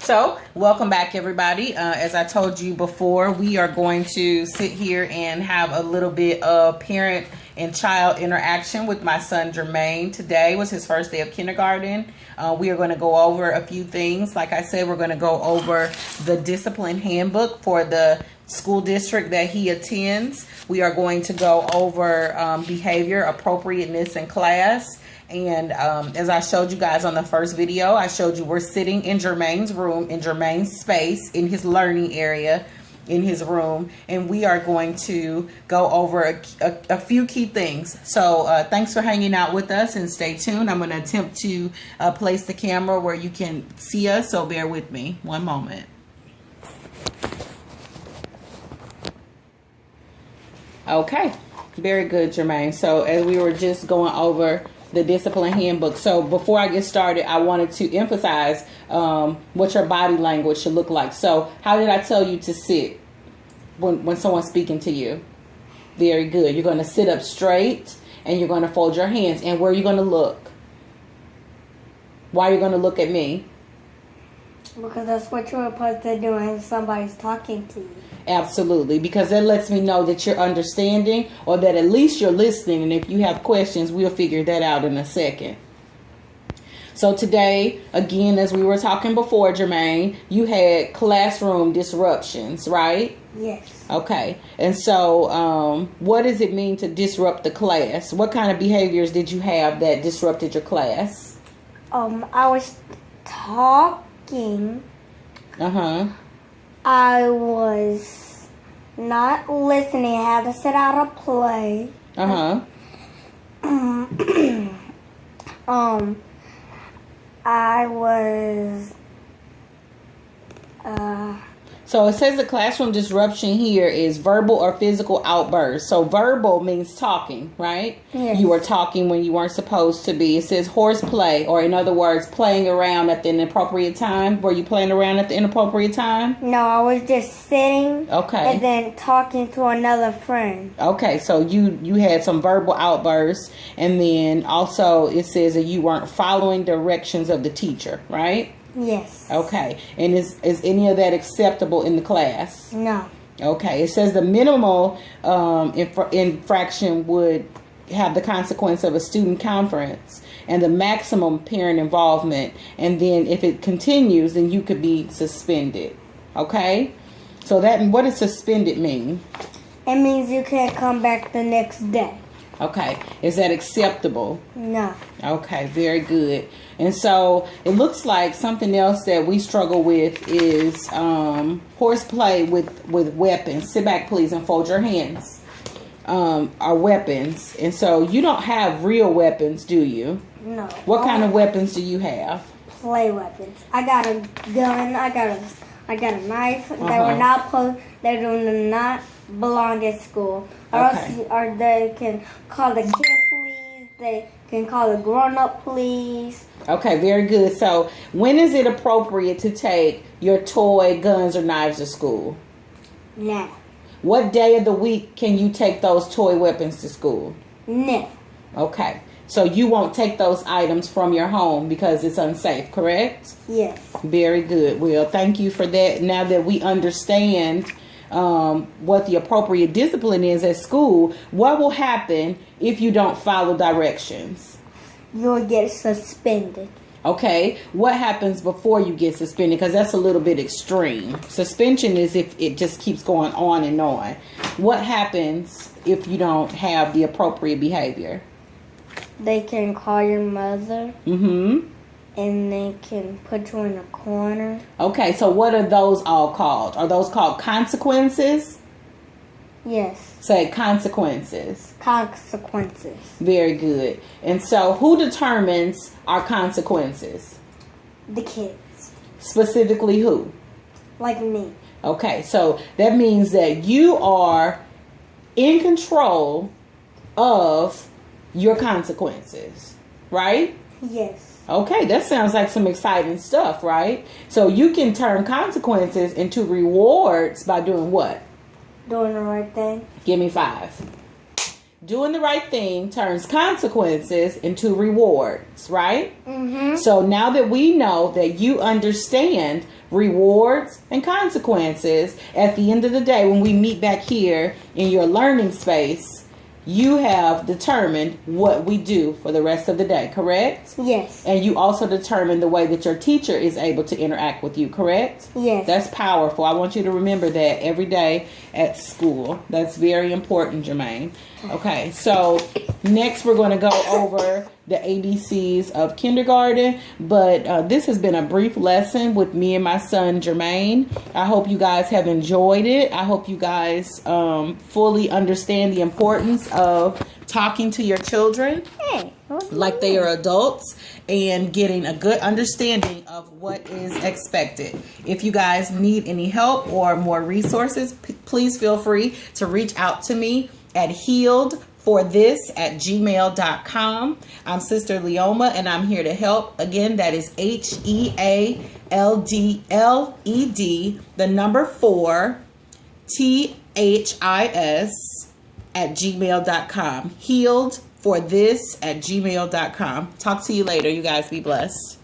So, welcome back, everybody. As I told you before, we are going to sit here and have a little bit of parent and child interaction with my son, Jermaine. Today was his first day of kindergarten. We are going to go over a few things. Like I said, we're going to go over the discipline handbook for the school district that he attends. We are going to go over behavior appropriateness in class. And as I showed you guys on the first video, I showed you we're sitting in Jermaine's room, in Jermaine's space, in his learning area, in his room. And we are going to go over a few key things. So thanks for hanging out with us and stay tuned. I'm going to attempt to place the camera where you can see us. So bear with me one moment. Okay, very good, Jermaine. So as we were just going over the discipline handbook. So before I get started, I wanted to emphasize what your body language should look like. So how did I tell you to sit when someone's speaking to you? Very good. You're going to sit up straight and you're going to fold your hands. And where are you going to look? Why are you going to look at me? Because that's what you're supposed to do when somebody's talking to you. Absolutely, because that lets me know that you're understanding or that at least you're listening. And if you have questions, we'll figure that out in a second. So today, again, as we were talking before, Jermaine, you had classroom disruptions, right? Yes. Okay. And so what does it mean to disrupt the class? What kind of behaviors did you have that disrupted your class? I was talking. Uh-huh. I was not listening. I had to sit out a play. Uh-huh. I was So it says the classroom disruption here is verbal or physical outbursts. So verbal means talking, right? Yes. You were talking when you weren't supposed to be. It says horseplay, or in other words, playing around at the inappropriate time. Were you playing around at the inappropriate time? No, I was just sitting. Okay. And then talking to another friend. Okay, so you had some verbal outbursts, and then also it says that you weren't following directions of the teacher, right? Yes. Okay, and is any of that acceptable in the class? No. Okay, it says the minimal infraction would have the consequence of a student conference and the maximum parent involvement. And then if it continues, then you could be suspended. Okay, so what does suspended mean? It means you can't come back the next day. Okay, is that acceptable? No. Okay, very good. And so it looks like something else that we struggle with is horseplay with weapons. Sit back, please, and fold your hands. Are weapons. And so you don't have real weapons, do you? No. What kind of weapons do you have? Play weapons. I got a gun. I got a knife. They do not belong at school. Or they can call the kid police. They can call the grown-up police. Okay, very good. So when is it appropriate to take your toy, guns, or knives to school? Now. What day of the week can you take those toy weapons to school? Now. Okay. So you won't take those items from your home because it's unsafe, correct? Yes. Very good. Well, thank you for that. Now that we understand what the appropriate discipline is at school, what will happen if you don't follow directions? You'll get suspended. Okay. What happens before you get suspended? Because that's a little bit extreme. Suspension is if it just keeps going on and on. What happens if you don't have the appropriate behavior? They can call your mother. Mm-hmm. And they can put you in a corner. Okay, so what are those all called? Are those called consequences? Yes. Say consequences. Consequences. Very good. And so who determines our consequences? The kids. Specifically who? Like me. Okay, so that means that you are in control of your consequences, right? Yes. Okay, that sounds like some exciting stuff, right? So you can turn consequences into rewards by doing what? Doing the right thing. Give me 5. doing the right thing turns consequences into rewards, right? So now that we know that you understand rewards and consequences, at the end of the day, when we meet back here in your learning space, you have determined what we do for the rest of the day, correct? Yes. And you also determine the way that your teacher is able to interact with you, correct? Yes. That's powerful. I want you to remember that every day at school. That's very important, Jermaine. Okay, so next we're going to go over the ABCs of kindergarten, but this has been a brief lesson with me and my son Jermaine. I hope you guys have enjoyed it. I hope you guys fully understand the importance of talking to your children like they are adults and getting a good understanding of what is expected. If you guys need any help or more resources, please feel free to reach out to me at healedforthis@gmail.com. I'm Sister Leoma, and I'm here to help. Again, that is HEALDLED, the number 4, THIS@gmail.com. Healedforthis@gmail.com. Talk to you later. You guys be blessed.